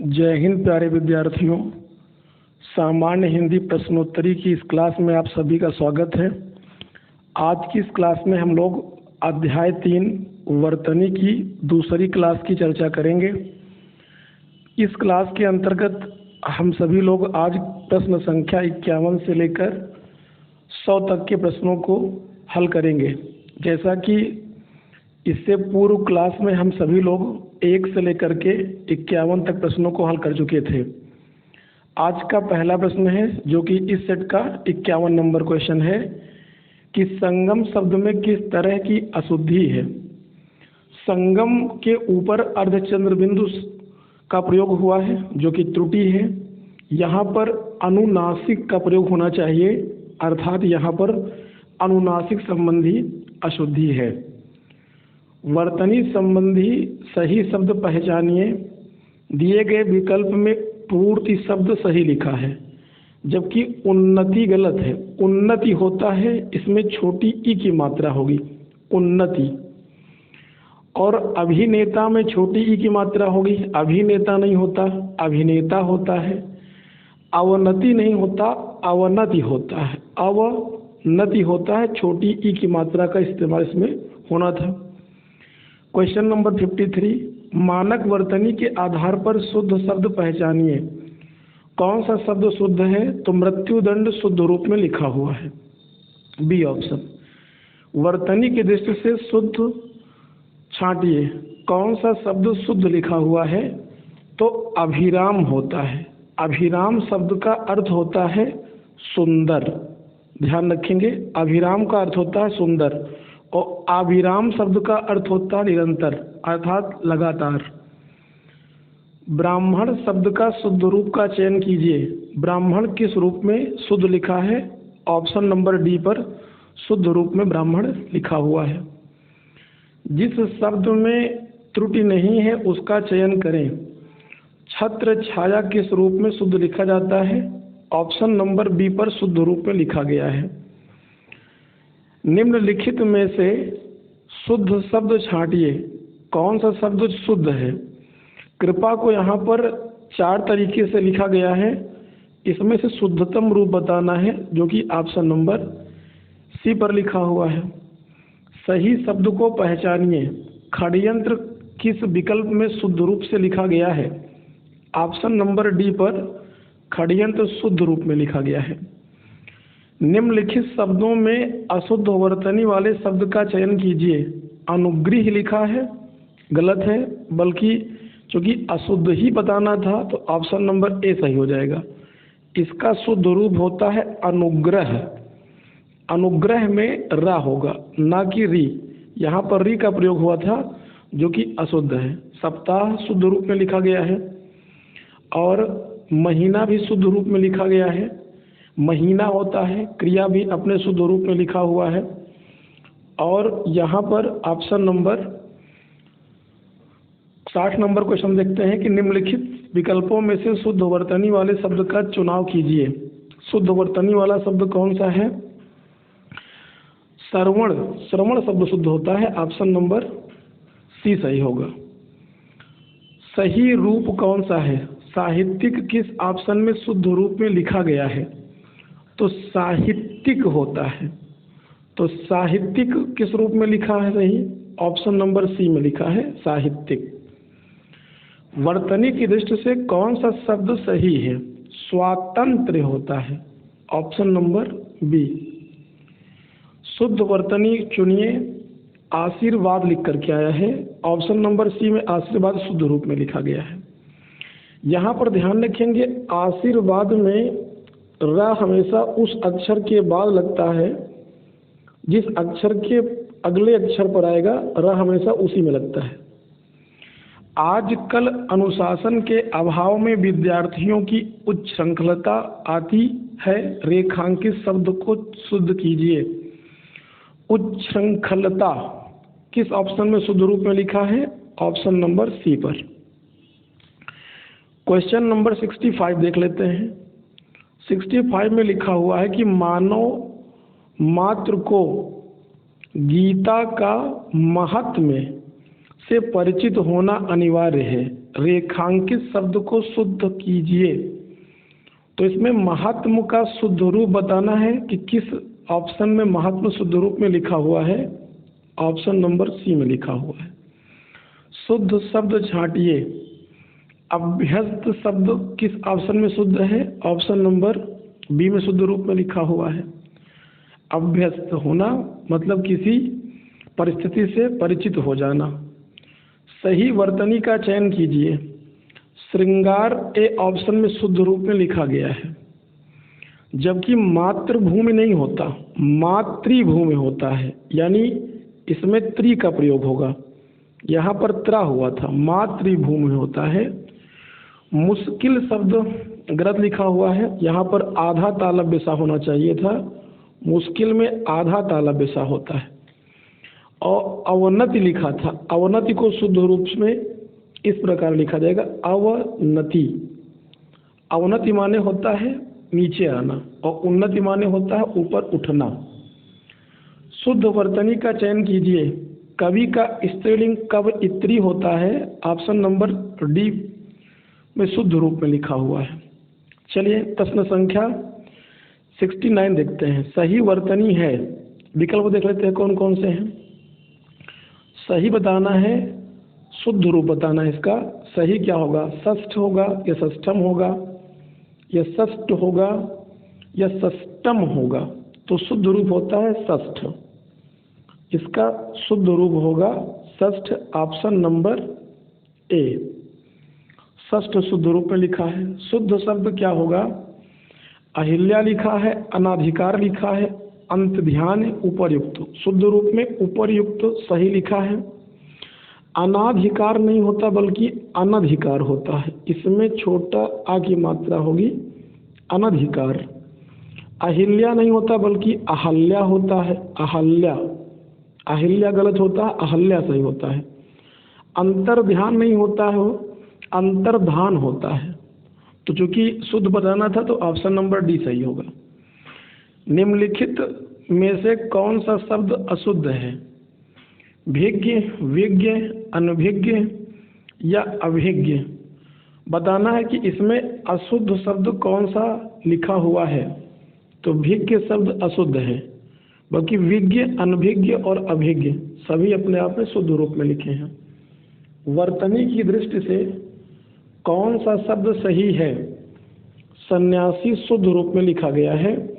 जय हिंद प्यारे विद्यार्थियों। सामान्य हिंदी प्रश्नोत्तरी की इस क्लास में आप सभी का स्वागत है। आज की इस क्लास में हम लोग अध्याय 3 वर्तनी की दूसरी क्लास की चर्चा करेंगे। इस क्लास के अंतर्गत हम सभी लोग आज प्रश्न संख्या 51 से लेकर 100 तक के प्रश्नों को हल करेंगे। जैसा कि इससे पूर्व क्लास में हम सभी लोग 1 से लेकर के 51 तक प्रश्नों को हल कर चुके थे। आज का पहला प्रश्न है जो कि इस सेट का 51 नंबर क्वेश्चन है कि संगम शब्द में किस तरह की अशुद्धि है। संगम के ऊपर अर्धचंद्र बिंदु का प्रयोग हुआ है जो कि त्रुटि है। यहाँ पर अनुनासिक का प्रयोग होना चाहिए, अर्थात यहाँ पर अनुनासिक संबंधी अशुद्धि है। वर्तनी संबंधी सही शब्द पहचानिए। दिए गए विकल्प में पूर्ति शब्द सही लिखा है जबकि उन्नति गलत है। उन्नति होता है, इसमें छोटी ई की मात्रा होगी, उन्नति। और अभिनेता में छोटी ई की मात्रा होगी, अभिनेता नहीं होता, अभिनेता होता है। अवनति नहीं होता, अवनति होता है, अवनति होता है। छोटी ई की मात्रा का इस्तेमाल इसमें होना था। क्वेश्चन नंबर 53, मानक वर्तनी के आधार पर शुद्ध शब्द पहचानिए। कौन सा शब्द शुद्ध है? तो मृत्युदंड शुद्ध रूप में लिखा हुआ है, बी ऑप्शन। वर्तनी की दृष्टि से शुद्ध छांटिए। कौन सा शब्द शुद्ध लिखा हुआ है? तो अभिराम होता है। अभिराम शब्द का अर्थ होता है सुंदर, ध्यान रखेंगे। अभिराम का अर्थ होता है सुंदर और अविराम शब्द का अर्थ होता है निरंतर, अर्थात लगातार। ब्राह्मण शब्द का शुद्ध रूप का चयन कीजिए। ब्राह्मण किस रूप में शुद्ध लिखा है? ऑप्शन नंबर डी पर शुद्ध रूप में ब्राह्मण लिखा हुआ है। जिस शब्द में त्रुटि नहीं है उसका चयन करें। छत्र छाया किस रूप में शुद्ध लिखा जाता है? ऑप्शन नंबर बी पर शुद्ध रूप में लिखा गया है। निम्नलिखित में से शुद्ध शब्द छांटिए। कौन सा शब्द शुद्ध है? कृपा को यहाँ पर 4 तरीके से लिखा गया है, इसमें से शुद्धतम रूप बताना है जो कि ऑप्शन नंबर सी पर लिखा हुआ है। सही शब्द को पहचानिए। खड़यंत्र किस विकल्प में शुद्ध रूप से लिखा गया है? ऑप्शन नंबर डी पर खड़यंत्र शुद्ध रूप में लिखा गया है। निम्नलिखित शब्दों में अशुद्ध वर्तनी वाले शब्द का चयन कीजिए। अनुग्रह लिखा है, गलत है, बल्कि चूंकि अशुद्ध ही बताना था तो ऑप्शन नंबर ए सही हो जाएगा। इसका शुद्ध रूप होता है अनुग्रह। अनुग्रह में रा होगा, ना कि री। यहाँ पर री का प्रयोग हुआ था जो कि अशुद्ध है। सप्ताह शुद्ध रूप में लिखा गया है और महीना भी शुद्ध रूप में लिखा गया है। महीना होता है, क्रिया भी अपने शुद्ध रूप में लिखा हुआ है। और यहाँ पर ऑप्शन नंबर 60 नंबर क्वेश्चन देखते हैं कि निम्नलिखित विकल्पों में से शुद्ध वर्तनी वाले शब्द का चुनाव कीजिए। शुद्ध वर्तनी वाला शब्द कौन सा है? श्रवण। श्रवण शब्द शुद्ध होता है, ऑप्शन नंबर सी सही होगा। सही रूप कौन सा है? साहित्यिक किस ऑप्शन में शुद्ध रूप में लिखा गया है? तो साहित्यिक होता है। तो साहित्यिक किस रूप में लिखा है सही? ऑप्शन नंबर सी में लिखा है साहित्यिक। वर्तनी की दृष्टि से कौन सा शब्द सही है? स्वातंत्र्य होता है, ऑप्शन नंबर बी। शुद्ध वर्तनी चुनिए। आशीर्वाद लिख करके आया है, ऑप्शन नंबर सी में आशीर्वाद शुद्ध रूप में लिखा गया है। यहाँ पर ध्यान रखेंगे, आशीर्वाद में रा हमेशा उस अक्षर के बाद लगता है जिस अक्षर के अगले अक्षर पर आएगा, रा हमेशा उसी में लगता है। आजकल अनुशासन के अभाव में विद्यार्थियों की उच्च श्रृंखलता आती है। रेखांकित शब्द को शुद्ध कीजिए। उच्च श्रृंखलता किस ऑप्शन में शुद्ध रूप में लिखा है? ऑप्शन नंबर सी पर। क्वेश्चन नंबर 65 देख लेते हैं। 65 में लिखा हुआ है कि मानव मात्र को गीता का महात्म्य से परिचित होना अनिवार्य है। रेखांकित शब्द को शुद्ध कीजिए। तो इसमें महात्म का शुद्ध रूप बताना है कि किस ऑप्शन में महात्म शुद्ध रूप में लिखा हुआ है। ऑप्शन नंबर सी में लिखा हुआ है। शुद्ध शब्द छांटिए। अभ्यस्त शब्द किस ऑप्शन में शुद्ध है? ऑप्शन नंबर बी में शुद्ध रूप में लिखा हुआ है। अभ्यस्त होना मतलब किसी परिस्थिति से परिचित हो जाना। सही वर्तनी का चयन कीजिए। श्रृंगार ए ऑप्शन में शुद्ध रूप में लिखा गया है, जबकि मातृभूमि नहीं होता, मातृभूमि होता है, यानी इसमें त्रि का प्रयोग होगा। यहाँ पर त्रा हुआ था, मातृभूमि होता है। मुश्किल शब्द गलत लिखा हुआ है, यहाँ पर आधा तालव्य सा होना चाहिए था, मुश्किल में आधा तालव्य सा होता है। और अवनति लिखा था, अवनति को शुद्ध रूप में इस प्रकार लिखा जाएगा, अवनति। अवनति माने होता है नीचे आना और उन्नति माने होता है ऊपर उठना। शुद्ध वर्तनी का चयन कीजिए। कवि का स्त्रीलिंग कवयित्री होता है, ऑप्शन नंबर डी में शुद्ध रूप में लिखा हुआ है। चलिए प्रश्न संख्या 69 देखते हैं। सही वर्तनी है, विकल्प देख लेते हैं कौन कौन से हैं। सही बताना है, शुद्ध रूप बताना है इसका। सही क्या होगा? षष्ठ होगा या षष्ठम होगा या षष्ठ होगा या षष्टम होगा। तो शुद्ध रूप होता है षष्ठ, इसका शुद्ध रूप होगा षष्ठ, ऑप्शन नंबर ए। षष्ठ शुद्ध रूप में लिखा है। शुद्ध शब्द क्या होगा? अहिल्या लिखा है, अनाधिकार लिखा है, अंत ध्यान उपरयुक्त। शुद्ध रूप में उपरयुक्त सही लिखा है। अनाधिकार नहीं होता बल्कि अनधिकार होता है, इसमें छोटा आ की मात्रा होगी, अनधिकार। अहिल्या नहीं होता बल्कि अहल्या होता है, अहल्या। अहिल्या गलत होता है, अहल्या सही होता है। अंतर्ध्यान नहीं होता है, अंतर्धान होता है। तो चूंकि शुद्ध बताना था तो ऑप्शन नंबर डी सही होगा। निम्नलिखित में से कौन सा शब्द अशुद्ध है? भिज्ञ, विज्ञ, अनभिज्ञ या अभिज्ञ। बताना है कि इसमें अशुद्ध शब्द कौन सा लिखा हुआ है। तो भिज्ञ शब्द अशुद्ध है, बल्कि विज्ञ, अनभिज्ञ और अभिज्ञ सभी अपने आप में शुद्ध रूप में लिखे हैं। वर्तनी की दृष्टि से कौन सा शब्द सही है? सन्यासी शुद्ध रूप में लिखा गया है,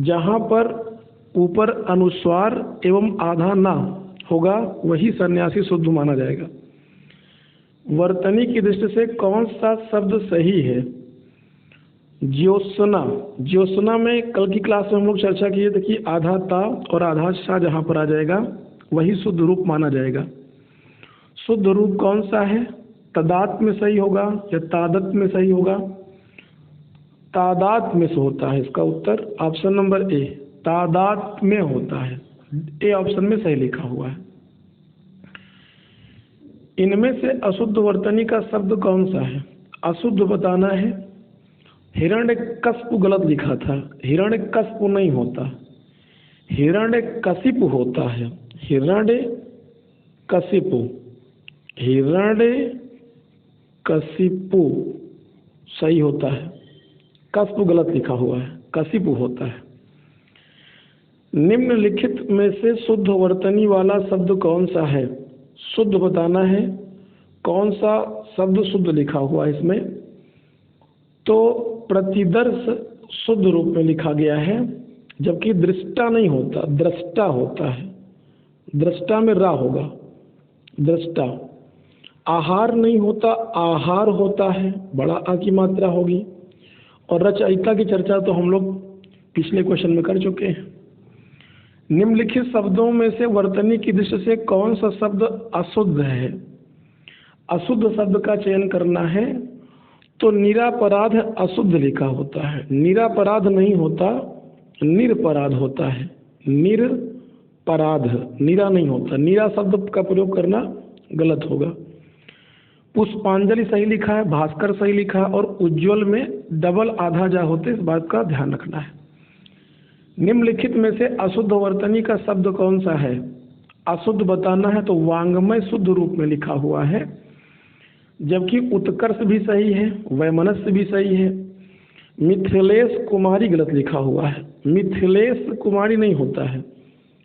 जहाँ पर ऊपर अनुस्वार एवं आधा ना होगा वही सन्यासी शुद्ध माना जाएगा। वर्तनी की दृष्टि से कौन सा शब्द सही है? ज्योत्सना। ज्योत्सना में कल की क्लास में हम लोग चर्चा किए थे कि आधा ता और आधा सा जहाँ पर आ जाएगा वही शुद्ध रूप माना जाएगा। शुद्ध रूप कौन सा है? तदात में सही होगा या तादत में सही होगा? तादात में से होता है इसका उत्तर, ऑप्शन नंबर ए। तादात में होता है, ए ऑप्शन में सही लिखा हुआ है। इनमें से अशुद्ध वर्तनी का शब्द कौन सा है? अशुद्ध बताना है। हिरण्यकशिपु गलत लिखा था, हिरण्यकशिपु नहीं होता, हिरण्यकशिपु होता है। हिरण्यकशिपु, हिरण्यकशिपु सही होता है, कशिपु गलत लिखा हुआ है, कशिपु होता है। निम्नलिखित में से शुद्ध वर्तनी वाला शब्द कौन सा है? शुद्ध बताना है, कौन सा शब्द शुद्ध लिखा हुआ है इसमें। तो प्रतिदर्श शुद्ध रूप में लिखा गया है, जबकि दृष्टा नहीं होता, दृष्टा होता है। दृष्टा में रा होगा, दृष्टा। आहार नहीं होता, आहार होता है, बड़ा आ की मात्रा होगी। और रचयिता की चर्चा तो हम लोग पिछले क्वेश्चन में कर चुके हैं। निम्नलिखित शब्दों में से वर्तनी की दृष्टि से कौन सा शब्द अशुद्ध है? अशुद्ध शब्द का चयन करना है। तो निरापराध अशुद्ध लिखा होता है, निरापराध नहीं होता, निरपराध होता है। निरपराध, निरा नहीं होता, निरा शब्द का प्रयोग करना गलत होगा। पुष्पांजलि सही लिखा है, भास्कर सही लिखा है और उज्ज्वल में डबल आधा जा होते, इस बात का ध्यान रखना है। निम्नलिखित में से अशुद्ध वर्तनी का शब्द कौन सा है? अशुद्ध बताना है तो वांग्मय शुद्ध रूप में लिखा हुआ है, जबकि उत्कर्ष भी सही है, वैमनस्य भी सही है। मिथिलेश कुमारी गलत लिखा हुआ है, मिथिलेश कुमारी नहीं होता है,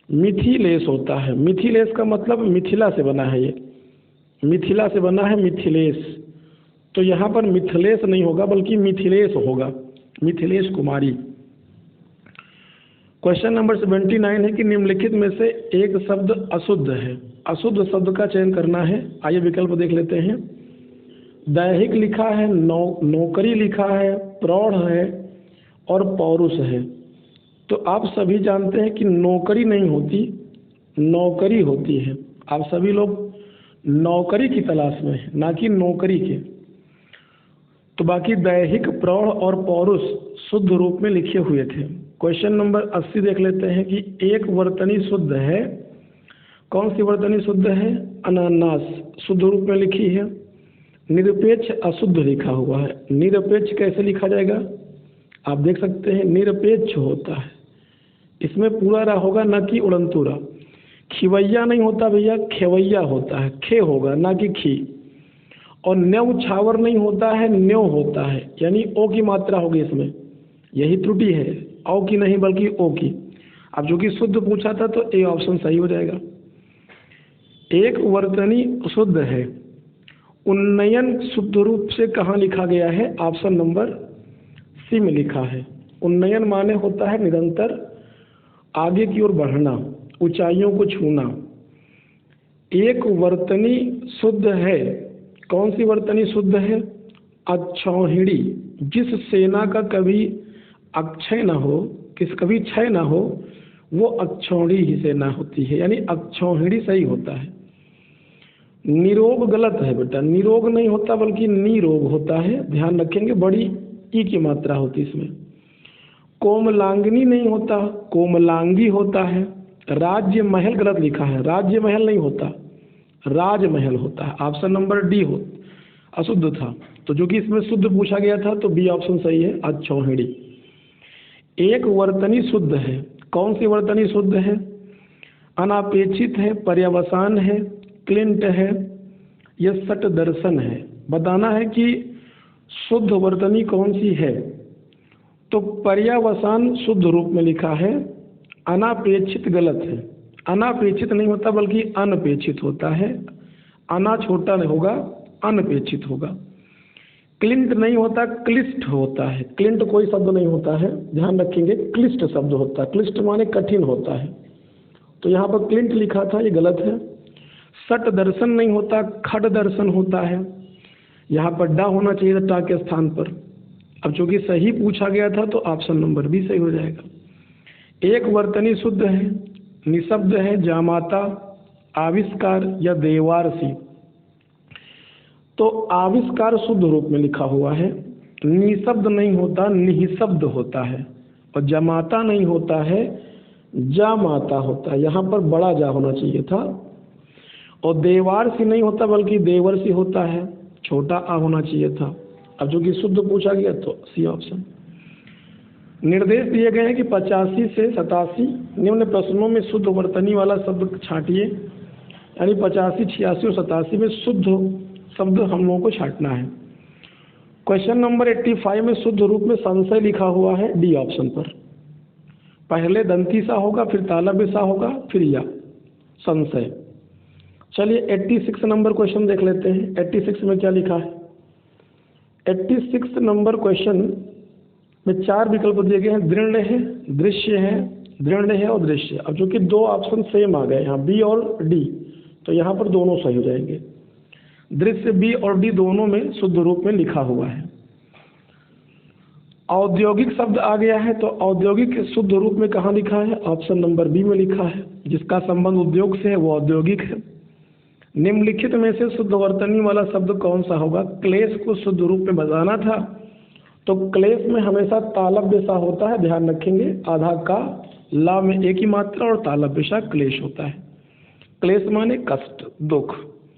मिथिलेश होता है। मिथिलेश का मतलब मिथिला से बना है, ये मिथिला से बना है मिथिलेश, तो यहाँ पर मिथिलेश नहीं होगा बल्कि मिथिलेश होगा, मिथिलेश कुमारी। क्वेश्चन नंबर 79 है कि निम्नलिखित में से एक शब्द अशुद्ध है, अशुद्ध शब्द का चयन करना है। आइए विकल्प देख लेते हैं। दैहिक लिखा है, नौकरी लिखा है, प्रौढ़ है और पौरुष है। तो आप सभी जानते हैं कि नौकरी नहीं होती, नौकरी होती है। आप सभी लोग नौकरी की तलाश में हैं, ना कि नौकरी के। तो बाकी दैहिक, प्रौढ़ और पौरुष शुद्ध रूप में लिखे हुए थे। क्वेश्चन नंबर 80 देख लेते हैं कि एक वर्तनी शुद्ध है। कौन सी वर्तनी शुद्ध है? अनानास शुद्ध रूप में लिखी है। निरपेक्ष अशुद्ध लिखा हुआ है। निरपेक्ष कैसे लिखा जाएगा? आप देख सकते हैं निरपेक्ष होता है, इसमें पूरा रा होगा ना कि उड़नतुरा। खिवैया नहीं होता भैया, खेवैया होता है, खे होगा ना कि खी। और न्यव छावर नहीं होता है, न्यो होता है, यानी ओ की मात्रा होगी इसमें, यही त्रुटि है, औ की नहीं बल्कि ओ की। अब जो कि शुद्ध पूछा था तो ए ऑप्शन सही हो जाएगा। एक वर्तनी शुद्ध है। उन्नयन शुद्ध रूप से कहाँ लिखा गया है? ऑप्शन नंबर सी में लिखा है। उन्नयन माने होता है निरंतर आगे की ओर बढ़ना, ऊंचाइयों को छूना। एक वर्तनी शुद्ध है। कौन सी वर्तनी शुद्ध है? अक्षौहिणी। जिस सेना का कभी अक्षय न हो, कभी क्षय न हो, वो अक्षौहिणी ही सेना होती है, यानी अक्षौहिणी सही होता है। निरोग गलत है बेटा, निरोग नहीं होता बल्कि निरोग होता है, ध्यान रखेंगे, बड़ी ई की मात्रा होती है इसमें। कोमलांगिनी नहीं होता, कोमलांगी होता है। राज्य महल गलत लिखा है, राज्य महल नहीं होता, राजमहल होता है। ऑप्शन नंबर डी हो अशुद्ध था, तो जो कि इसमें शुद्ध पूछा गया था तो बी ऑप्शन सही है, अक्षौहिणी। एक वर्तनी शुद्ध है। कौन सी वर्तनी शुद्ध है? अनापेक्षित है, पर्यवसान है, क्लिंट है, यह सट दर्शन है। बताना है कि शुद्ध वर्तनी कौन सी है। तो पर्यावसान शुद्ध रूप में लिखा है। अनापेक्षित गलत है, अनापेक्षित नहीं होता बल्कि अनपेक्षित होता है। अना छोटा नहीं होगा, अनपेक्षित होगा। क्लिंट नहीं होता, क्लिष्ट होता है। क्लिंट कोई शब्द नहीं होता है, ध्यान रखेंगे, क्लिष्ट शब्द होता है। क्लिष्ट माने कठिन होता है, तो यहाँ पर क्लिंट लिखा था, ये गलत है। सट दर्शन नहीं होता, खड दर्शन होता है। यहाँ पर डा होना चाहिए था टा के स्थान पर। अब चूंकि सही पूछा गया था तो ऑप्शन नंबर भी सही हो जाएगा। एक वर्तनी शुद्ध है, निशब्द है, जामाता, आविष्कार या देवारसी। तो आविष्कार शुद्ध रूप में लिखा हुआ है। निशब्द नहीं होता, निशब्द होता है। और जमाता नहीं होता है, जामाता होता है। यहाँ पर बड़ा जा होना चाहिए था। और देवारसी नहीं होता बल्कि देवर्षि होता है, छोटा आ होना चाहिए था। अब जो कि शुद्ध पूछा गया तो सी ऑप्शन। निर्देश दिए गए हैं कि 85 से 87 निम्न प्रश्नों में शुद्ध वर्तनी वाला शब्द छांटिए, यानी 85, 86 और 87 में शुद्ध शब्द हम लोगों को छांटना है। क्वेश्चन नंबर 85 में शुद्ध रूप में संशय लिखा हुआ है डी ऑप्शन पर। पहले दंती सा होगा, फिर तालव्य सा होगा, फिर या संशय। चलिए 86 नंबर क्वेश्चन देख लेते हैं। 86 में क्या लिखा है? 86 नंबर क्वेश्चन में 4 विकल्प दिए गए हैं। दृढ़ है, दृश्य है, दृढ़ है और दृश्य। अब जो कि 2 ऑप्शन सेम आ गए यहाँ, बी और डी, तो यहाँ पर दोनों सही हो जाएंगे। दृश्य बी और डी दोनों में शुद्ध रूप में लिखा हुआ है। औद्योगिक शब्द आ गया है, तो औद्योगिक शुद्ध रूप में कहाँ लिखा है? ऑप्शन नंबर बी में लिखा है। जिसका संबंध उद्योग से है वो औद्योगिक है। निम्नलिखित में से शुद्ध वर्तनी वाला शब्द कौन सा होगा? क्लेश को शुद्ध रूप में बताना था, तो क्लेश में हमेशा तालव्य सा होता है, ध्यान रखेंगे। आधा का ला में एक ही मात्रा और तालव्य सा क्लेश होता है। क्लेश माने कष्ट, दुख।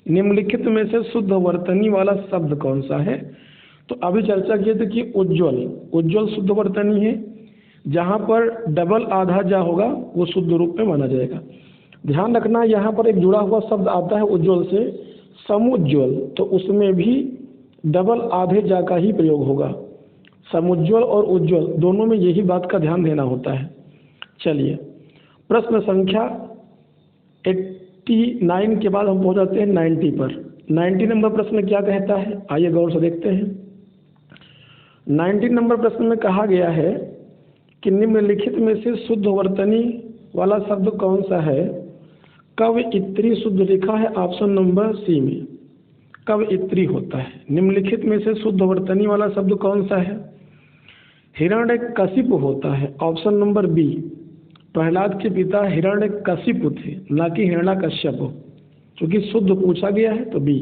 निम्नलिखित में से शुद्ध वर्तनी वाला शब्द कौन सा है? तो अभी चर्चा किए थे कि उज्ज्वल, उज्ज्वल शुद्ध वर्तनी है। जहाँ पर डबल आधा जा होगा वो शुद्ध रूप में माना जाएगा। ध्यान रखना, यहाँ पर एक जुड़ा हुआ शब्द आता है उज्ज्वल से, समुज्ज्वल, तो उसमें भी डबल आधे जा का ही प्रयोग होगा। समुज्ज्वल और उज्ज्वल दोनों में यही बात का ध्यान देना होता है। चलिए, प्रश्न संख्या 89 के बाद हम पहुंच जाते हैं 90 पर। 90 नंबर प्रश्न क्या कहता है, आइए गौर से देखते हैं। 90 नंबर प्रश्न में कहा गया है कि निम्नलिखित में से शुद्ध वर्तनी वाला शब्द कौन सा है। कवयित्री शुद्ध लिखा है ऑप्शन नंबर सी में, कवयित्री होता है। निम्नलिखित में से शुद्ध वर्तनी वाला शब्द कौन सा है। हिरण्यकशिपु होता है ऑप्शन नंबर बी। प्रहलाद के पिता हिरण्यकशिपु थे, ना कि हिरण्यकश्यप, क्योंकि शुद्ध पूछा गया है तो बी।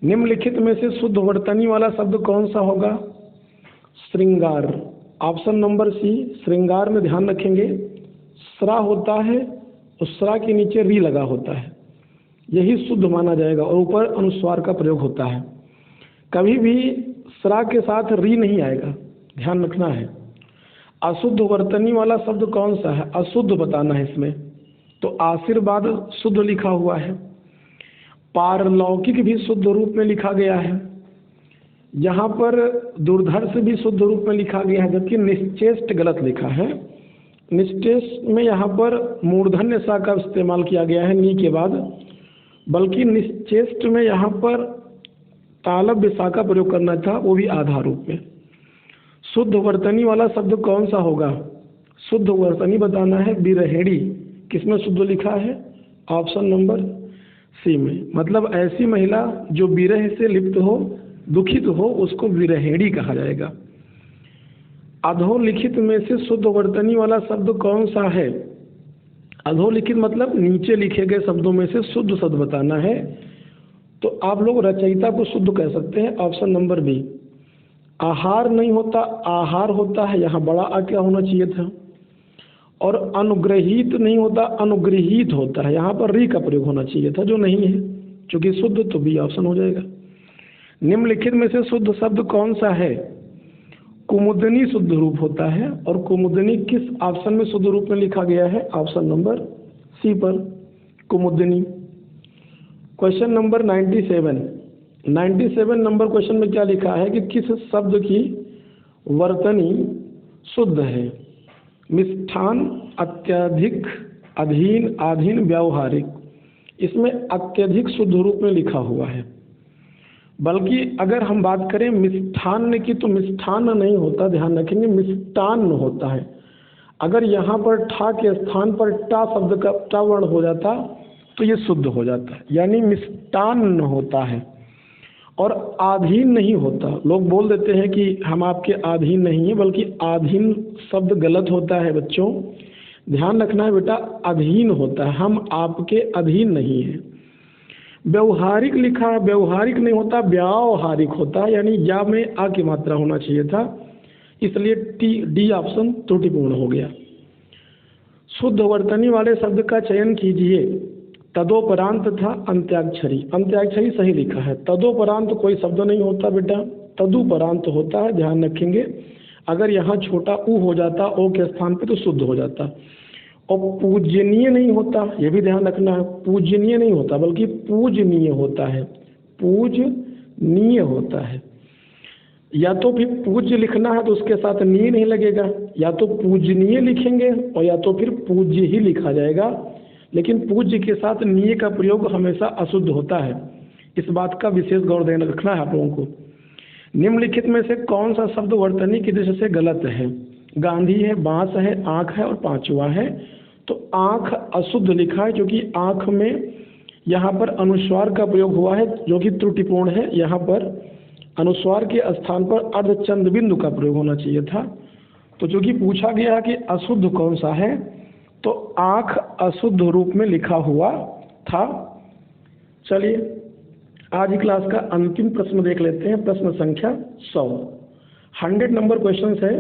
निम्नलिखित में से शुद्ध वर्तनी वाला शब्द कौन सा होगा। श्रृंगार, ऑप्शन नंबर सी। श्रृंगार में ध्यान रखेंगे श्रा होता है, उस श्रा के नीचे री लगा होता है, यही शुद्ध माना जाएगा और ऊपर अनुस्वार का प्रयोग होता है। कभी भी श्रा के साथ री नहीं आएगा, ध्यान रखना है। अशुद्ध वर्तनी वाला शब्द कौन सा है, अशुद्ध बताना है इसमें, तो आशीर्वाद शुद्ध लिखा हुआ है। पारलौकिक भी शुद्ध रूप में लिखा गया है, यहाँ पर दुर्धर्ष भी शुद्ध रूप में लिखा गया है, जबकि निश्चेष्ट गलत लिखा है। निश्चेष्ट में यहाँ पर मूर्धन्य सा का इस्तेमाल किया गया है नी के बाद, बल्कि निश्चेष्ट में यहाँ पर तालव्य सा का प्रयोग करना था, वो भी आधा रूप में। शुद्ध वर्तनी वाला शब्द कौन सा होगा। शुद्ध वर्तनी बताना है। विरहेड़ी किसमें शुद्ध लिखा है, ऑप्शन नंबर सी में। मतलब ऐसी महिला जो विरह से लिप्त हो, दुखित हो, उसको विरहेड़ी कहा जाएगा। अधोलिखित में से शुद्ध वर्तनी वाला शब्द कौन सा है। अधोलिखित मतलब नीचे लिखे गए शब्दों में से शुद्ध शब्द बताना है, तो आप लोग रचयिता को शुद्ध कह सकते हैं, ऑप्शन नंबर बी। आहार नहीं होता, आहार होता है, यहाँ बड़ा आ क्या होना चाहिए था। और अनुग्रहित नहीं होता, अनुग्रहित होता है, यहाँ पर री का प्रयोग होना चाहिए था, जो नहीं है, क्योंकि शुद्ध, तो बी ऑप्शन हो जाएगा। निम्नलिखित में से शुद्ध शब्द कौन सा है। कुमुदनी शुद्ध रूप होता है, और कुमुदनी किस ऑप्शन में शुद्ध रूप में लिखा गया है, ऑप्शन नंबर सी पर, कुमुदनी। क्वेश्चन नंबर 97 नंबर क्वेश्चन में क्या लिखा है कि किस शब्द की वर्तनी शुद्ध है। मिष्ठान, अत्यधिक, अधीन, आधीन, व्यावहारिक। इसमें अत्यधिक शुद्ध रूप में लिखा हुआ है, बल्कि अगर हम बात करें मिष्ठान्न की, तो मिष्ठान्न नहीं होता, ध्यान रखेंगे मिष्टान्न होता है। अगर यहाँ पर ठा के स्थान पर टा शब्द का टा वर्ण हो जाता तो ये शुद्ध हो जाता है, यानी मिष्टान्न होता है। और आधीन नहीं होता। लोग बोल देते हैं कि हम आपके अधीन नहीं है, बल्कि आधीन शब्द गलत होता है बच्चों, ध्यान रखना है बेटा, अधीन होता है, हम आपके अधीन नहीं हैं। व्यवहारिक लिखा है, व्यवहारिक नहीं होता, व्यावहारिक होता है, यानी या में आ की मात्रा होना चाहिए था, इसलिए डी ऑप्शन त्रुटिपूर्ण हो गया। शुद्ध वर्तनी वाले शब्द का चयन कीजिए। तदोपरांत था अंत्याक्षरी, अंत्याक्षरी सही लिखा है। तदोपरांत कोई शब्द नहीं होता बेटा, तदुपरांत होता है, ध्यान रखेंगे। अगर यहाँ छोटा उ हो जाता ओ के स्थान पे तो शुद्ध हो जाता। और पूजनीय नहीं होता, ये भी ध्यान रखना है, पूजनीय नहीं होता बल्कि पूजनीय होता है, पूजनीय होता है। या तो फिर पूज्य लिखना है तो उसके साथ नीय नहीं लगेगा, या तो पूजनीय लिखेंगे और या तो फिर पूज्य ही लिखा जाएगा, लेकिन पूज्य के साथ नीय का प्रयोग हमेशा अशुद्ध होता है। इस बात का विशेष गौर ध्यान रखना है आप लोगों को। निम्नलिखित में से कौन सा शब्द वर्तनी की दृष्टि से गलत है। गांधी है, बांस है, आँख है और पांचवा है। तो आँख अशुद्ध लिखा है, क्योंकि आँख में यहाँ पर अनुस्वार का प्रयोग हुआ है, जो कि त्रुटिपूर्ण है। यहाँ पर अनुस्वार के स्थान पर अर्धचंद बिंदु का प्रयोग होना चाहिए था। तो चूंकि पूछा गया है कि अशुद्ध कौन सा है, तो आँख अशुद्ध रूप में लिखा हुआ था। चलिए आज की क्लास का अंतिम प्रश्न देख लेते हैं, प्रश्न संख्या 100 नंबर क्वेश्चन है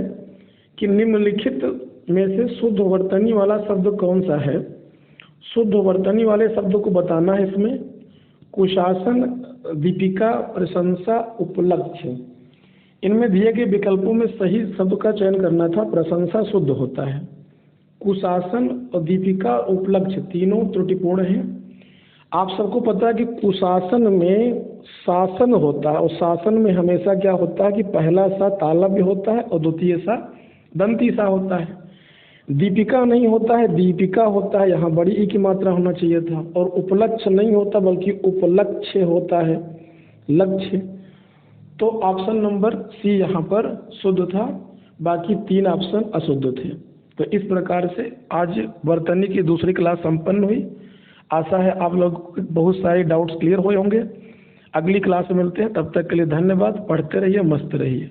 कि निम्नलिखित में से शुद्ध वर्तनी वाला शब्द कौन सा है। शुद्ध वर्तनी वाले शब्द को बताना है। इसमें कुशासन, दीपिका, प्रशंसा, उपलक्ष्य, इनमें दिए गए विकल्पों में सही शब्द का चयन करना था। प्रशंसा शुद्ध होता है, कुशासन और दीपिका, उपलक्ष्य तीनों त्रुटिपूर्ण हैं। आप सबको पता है कि कुशासन में शासन होता है और शासन में हमेशा क्या होता है कि पहला सा तालव्य होता है और द्वितीय सा दंती सा होता है। दीपिका नहीं होता है, दीपिका होता है, यहाँ बड़ी ई की मात्रा होना चाहिए था। और उपलक्ष्य नहीं होता बल्कि उपलक्ष्य होता है, लक्ष्य। तो ऑप्शन नंबर सी यहाँ पर शुद्ध था, बाकी 3 ऑप्शन अशुद्ध थे। तो इस प्रकार से आज वर्तनी की दूसरी क्लास संपन्न हुई। आशा है आप लोग बहुत सारे डाउट्स क्लियर हुए होंगे। अगली क्लास में मिलते हैं, तब तक के लिए धन्यवाद। पढ़ते रहिए, मस्त रहिए।